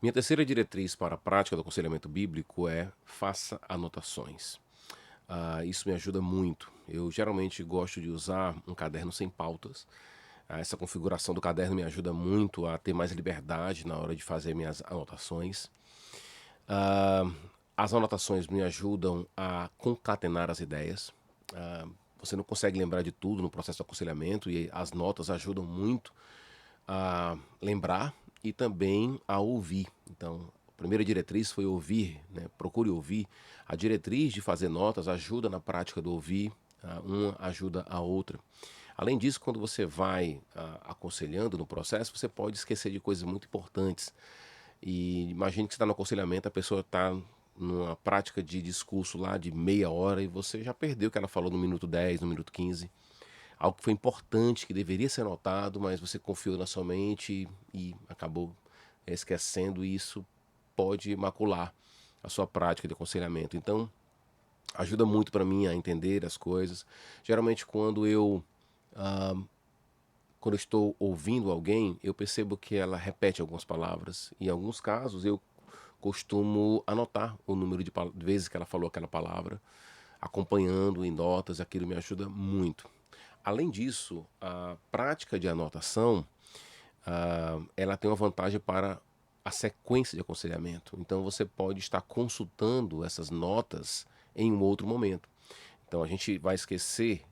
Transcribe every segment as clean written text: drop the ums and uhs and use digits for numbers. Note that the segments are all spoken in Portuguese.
Minha terceira diretriz para a prática do aconselhamento bíblico é faça anotações. Isso me ajuda muito. Eu geralmente gosto de usar um caderno sem pautas. Essa configuração do caderno me ajuda muito a ter mais liberdade na hora de fazer minhas anotações. Ah, as anotações me ajudam a concatenar as ideias. Ah, Você não consegue lembrar de tudo no processo de aconselhamento e as notas ajudam muito a lembrar e também a ouvir. Então, a primeira diretriz foi ouvir, né? Procure ouvir. A diretriz de fazer notas ajuda na prática do ouvir, uma ajuda a outra. Além disso, quando você vai aconselhando no processo, você pode esquecer de coisas muito importantes. E imagine que você está no aconselhamento, a pessoa está numa prática de discurso lá de meia hora e você já perdeu o que ela falou no minuto 10, no minuto 15. Algo que foi importante, que deveria ser notado, mas você confiou na sua mente e acabou esquecendo, e isso pode macular a sua prática de aconselhamento. Então, ajuda muito para mim a entender as coisas. Geralmente, ah, quando eu estou ouvindo alguém, eu percebo que ela repete algumas palavras. Em alguns casos, eu costumo anotar o número de vezes que ela falou aquela palavra, acompanhando em notas, aquilo me ajuda muito. Além disso, a prática de anotação, ela tem uma vantagem para a sequência de aconselhamento. Então você pode estar consultando essas notas em um outro momento. Então a gente vai esquecer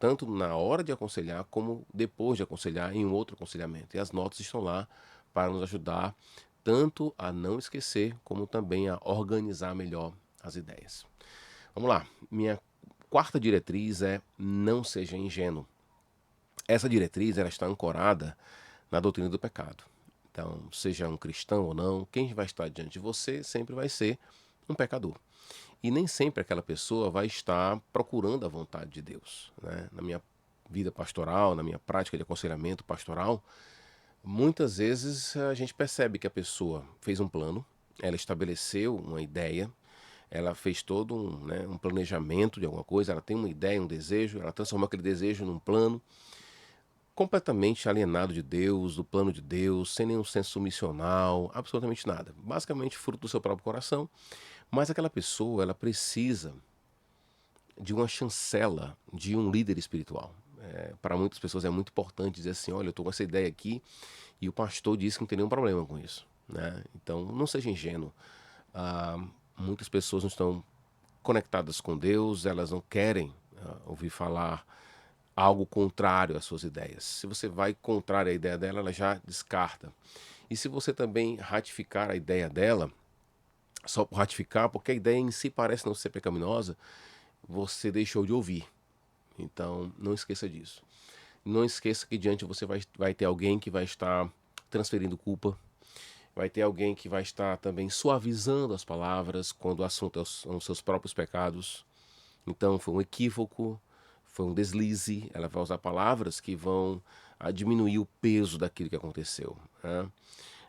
tanto na hora de aconselhar como depois de aconselhar em um outro aconselhamento. E as notas estão lá para nos ajudar tanto a não esquecer como também a organizar melhor as ideias. Vamos lá. Minha quarta diretriz é não seja ingênuo. Essa diretriz ela está ancorada na doutrina do pecado. Então, seja um cristão ou não, quem vai estar diante de você sempre vai ser um pecador. E nem sempre aquela pessoa vai estar procurando a vontade de Deus, né? Na minha vida pastoral, na minha prática de aconselhamento pastoral, muitas vezes a gente percebe que a pessoa fez um plano, ela estabeleceu uma ideia, ela fez todo um planejamento de alguma coisa, ela tem uma ideia, um desejo, ela transformou aquele desejo num plano, completamente alienado de Deus, do plano de Deus, sem nenhum senso missional, absolutamente nada. Basicamente fruto do seu próprio coração, mas aquela pessoa, ela precisa de uma chancela de um líder espiritual. Para muitas pessoas é muito importante dizer assim, olha, eu estou com essa ideia aqui e o pastor disse que não tem nenhum problema com isso, né? Então, não seja ingênuo. Ah, Muitas pessoas não estão conectadas com Deus, elas não querem ouvir falar algo contrário às suas ideias. Se você vai contrário à ideia dela, ela já descarta. E se você também ratificar a ideia dela, só por ratificar, porque a ideia em si parece não ser pecaminosa, você deixou de ouvir. Então, não esqueça disso. Não esqueça que diante você vai ter alguém que vai estar transferindo culpa, vai ter alguém que vai estar também suavizando as palavras quando o assunto são os seus próprios pecados. Então, foi um equívoco, foi um deslize. Ela vai usar palavras que vão diminuir o peso daquilo que aconteceu, né?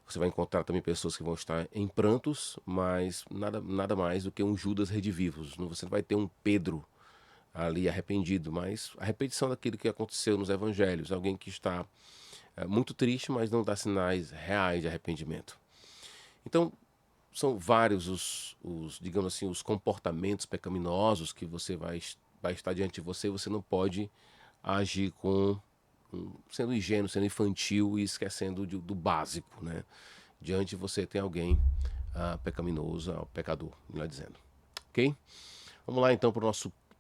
Você vai encontrar também pessoas que vão estar em prantos, mas nada mais do que um Judas redivivos. Você não vai ter um Pedro ali arrependido, mas a repetição daquilo que aconteceu nos evangelhos. Alguém que está muito triste, mas não dá sinais reais de arrependimento. Então, são vários digamos assim, os comportamentos pecaminosos que vai estar diante de você. Você não pode agir sendo ingênuo, sendo infantil e esquecendo do básico, né? Diante de você tem alguém pecaminoso, pecador, melhor dizendo. Ok? Vamos lá então para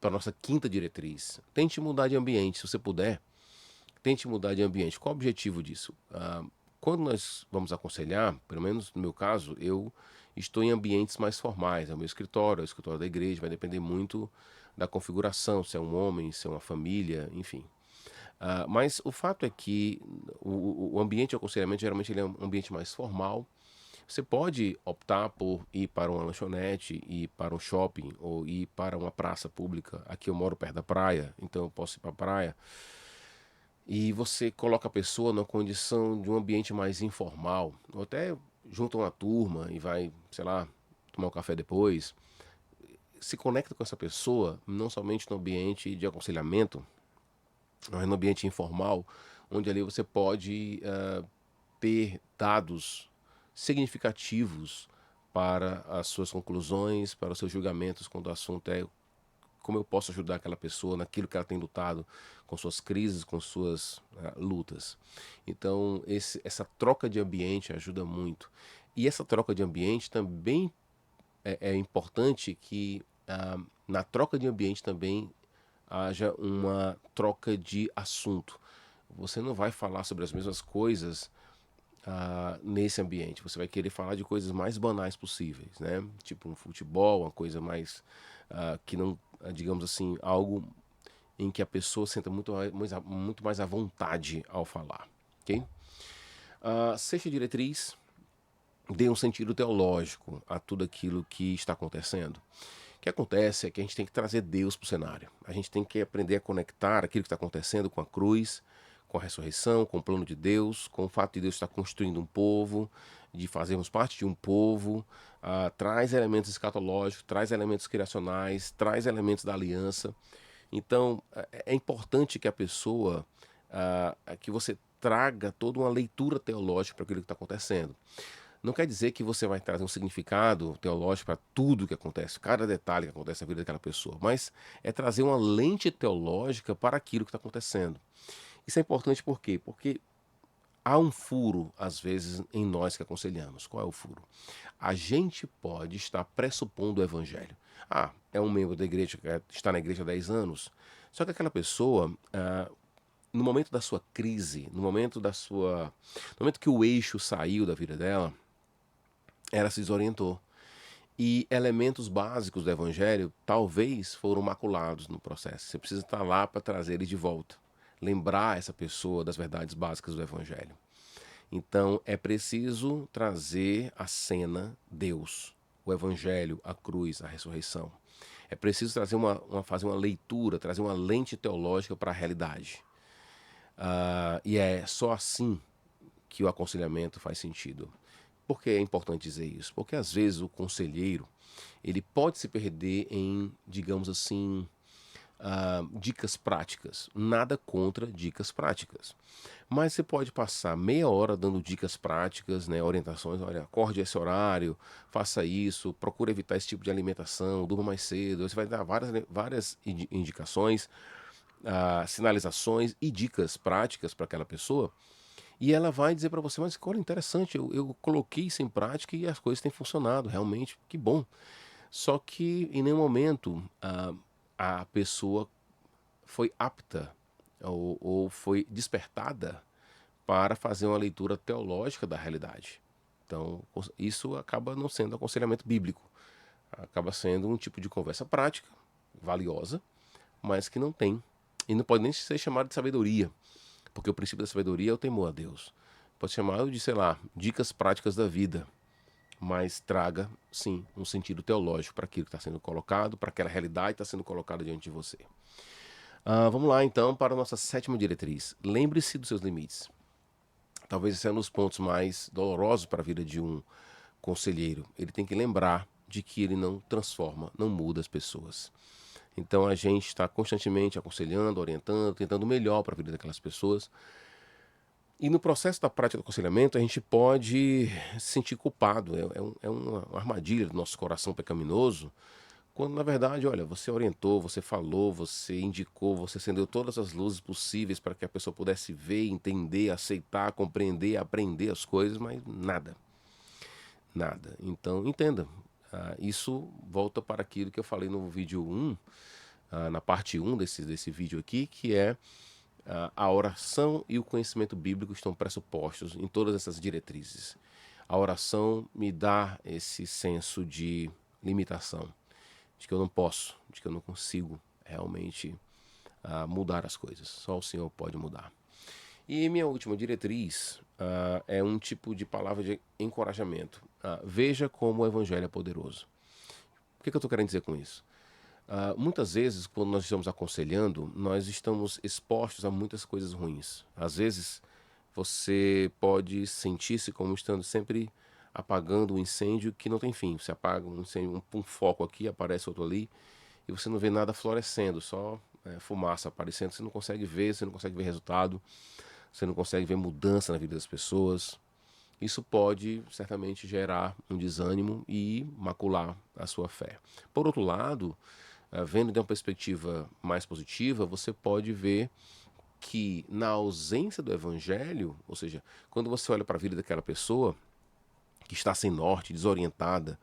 a nossa quinta diretriz. Tente mudar de ambiente, se você puder. Tente mudar de ambiente. Qual o objetivo disso? Quando nós vamos aconselhar, pelo menos no meu caso, eu estou em ambientes mais formais. É o meu escritório, é o escritório da igreja, vai depender muito da configuração, se é um homem, se é uma família, enfim. Mas o fato é que o ambiente de aconselhamento geralmente ele é um ambiente mais formal. Você pode optar por ir para uma lanchonete, ir para um shopping ou ir para uma praça pública. Aqui eu moro perto da praia, então eu posso ir para a praia. E você coloca a pessoa na condição de um ambiente mais informal, ou até junta uma turma e vai, sei lá, tomar um café depois. Se conecta com essa pessoa, não somente no ambiente de aconselhamento, mas no ambiente informal, onde ali você pode ter dados significativos para as suas conclusões, para os seus julgamentos, quando o assunto é como eu posso ajudar aquela pessoa naquilo que ela tem lutado, com suas crises, com suas lutas. Então, essa troca de ambiente ajuda muito. E essa troca de ambiente também é importante que na troca de ambiente também haja uma troca de assunto. Você não vai falar sobre as mesmas coisas nesse ambiente. Você vai querer falar de coisas mais banais possíveis, né? Tipo um futebol, uma coisa mais que não, digamos assim, algo em que a pessoa senta muito mais à vontade ao falar, ok? A sexta diretriz: dê um sentido teológico a tudo aquilo que está acontecendo. O que acontece é que a gente tem que trazer Deus para o cenário. A gente tem que aprender a conectar aquilo que está acontecendo com a cruz, com a ressurreição, com o plano de Deus, com o fato de Deus estar construindo um povo, de fazermos parte de um povo. Traz elementos escatológicos, traz elementos criacionais, traz elementos da aliança. Então, é importante que a pessoa, que você traga toda uma leitura teológica para aquilo que está acontecendo. Não quer dizer que você vai trazer um significado teológico para tudo que acontece, cada detalhe que acontece na vida daquela pessoa, mas é trazer uma lente teológica para aquilo que está acontecendo. Isso é importante por quê? Porque há um furo, às vezes, em nós que aconselhamos. Qual é o furo? A gente pode estar pressupondo o evangelho. É um membro da igreja, que está na igreja há 10 anos, só que aquela pessoa, no momento da sua crise, no momento que o eixo saiu da vida dela, ela se desorientou. E elementos básicos do evangelho talvez foram maculados no processo. Você precisa estar lá para trazer ele de volta. Lembrar essa pessoa das verdades básicas do evangelho. Então é preciso trazer à cena Deus, o evangelho, a cruz, a ressurreição. É preciso trazer fazer uma leitura, trazer uma lente teológica para a realidade. E é só assim que o aconselhamento faz sentido. Por que é importante dizer isso? Porque às vezes o conselheiro ele pode se perder em, digamos assim, dicas práticas. Nada contra dicas práticas. Mas você pode passar meia hora dando dicas práticas, né, orientações. Olha, acorde esse horário, faça isso, procure evitar esse tipo de alimentação, durma mais cedo. Você vai dar várias indicações, sinalizações e dicas práticas para aquela pessoa. E ela vai dizer para você, mas olha, interessante, eu coloquei isso em prática e as coisas têm funcionado, realmente, que bom. Só que em nenhum momento a pessoa foi apta ou foi despertada para fazer uma leitura teológica da realidade. Então, isso acaba não sendo aconselhamento bíblico. Acaba sendo um tipo de conversa prática, valiosa, mas que não tem. E não pode nem ser chamado de sabedoria, porque o princípio da sabedoria é o temor a Deus. Pode ser chamado de, sei lá, dicas práticas da vida, mas traga, sim, um sentido teológico para aquilo que está sendo colocado, para aquela realidade que está sendo colocada diante de você. Vamos lá, então, para a nossa sétima diretriz. Lembre-se dos seus limites. Talvez esse é um dos pontos mais dolorosos para a vida de um conselheiro. Ele tem que lembrar de que ele não transforma, não muda as pessoas. Então a gente está constantemente aconselhando, orientando, tentando o melhor para a vida daquelas pessoas. E no processo da prática do aconselhamento, a gente pode se sentir culpado. É uma armadilha do nosso coração pecaminoso, quando na verdade, olha, você orientou, você falou, você indicou, você acendeu todas as luzes possíveis para que a pessoa pudesse ver, entender, aceitar, compreender, aprender as coisas, mas nada. Nada. Então, entenda. Isso volta para aquilo que eu falei no vídeo 1, na parte 1 desse vídeo aqui, que é a oração e o conhecimento bíblico estão pressupostos em todas essas diretrizes. A oração me dá esse senso de limitação, de que eu não posso, de que eu não consigo realmente mudar as coisas. Só o Senhor pode mudar. E minha última diretriz é um tipo de palavra de encorajamento. Veja como o Evangelho é poderoso. O que eu estou querendo dizer com isso? Muitas vezes, quando nós estamos aconselhando, nós estamos expostos a muitas coisas ruins. Às vezes, você pode sentir-se como estando sempre apagando um incêndio que não tem fim. Você apaga um incêndio, um foco aqui, aparece outro ali, e você não vê nada florescendo, só fumaça aparecendo. Você não consegue ver, você não consegue ver resultado, você não consegue ver mudança na vida das pessoas. isso pode certamente gerar um desânimo e macular a sua fé. Por outro lado, vendo de uma perspectiva mais positiva, você pode ver que na ausência do evangelho, ou seja, quando você olha para a vida daquela pessoa que está sem norte, desorientada,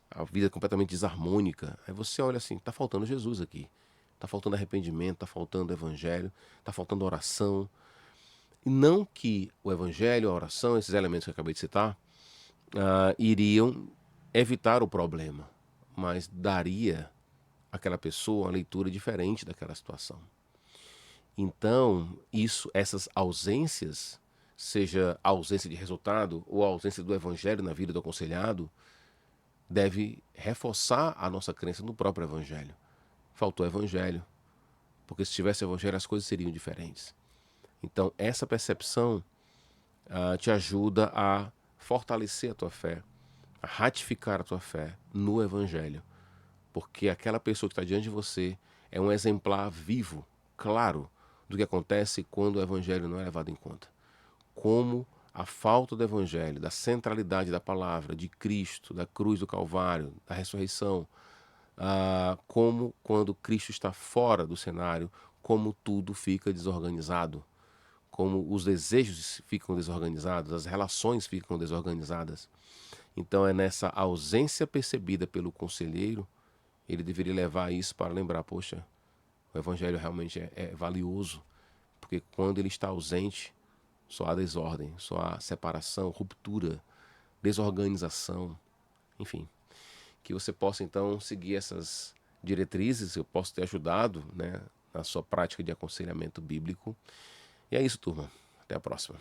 a vida completamente desarmônica, aí você olha assim, está faltando Jesus aqui. Está faltando arrependimento, está faltando evangelho, está faltando oração. E não que o evangelho, a oração, esses elementos que eu acabei de citar, iriam evitar o problema, mas daria àquela pessoa uma leitura diferente daquela situação. Então, essas ausências, seja a ausência de resultado ou a ausência do evangelho na vida do aconselhado, deve reforçar a nossa crença no próprio evangelho. Faltou evangelho, porque se tivesse evangelho as coisas seriam diferentes. Então, essa percepção te ajuda a fortalecer a tua fé, a ratificar a tua fé no evangelho, porque aquela pessoa que está diante de você é um exemplar vivo, claro, do que acontece quando o evangelho não é levado em conta. Como a falta do evangelho, da centralidade da palavra, de Cristo, da cruz do Calvário, da ressurreição, como quando Cristo está fora do cenário, como tudo fica desorganizado, como os desejos ficam desorganizados, as relações ficam desorganizadas. Então é nessa ausência percebida pelo conselheiro, ele deveria levar isso para lembrar, poxa, o evangelho realmente é valioso, porque quando ele está ausente, só há desordem, só há separação, ruptura, desorganização, enfim. Que você possa então seguir essas diretrizes, eu posso ter ajudado, né, na sua prática de aconselhamento bíblico. E é isso, turma. Até a próxima.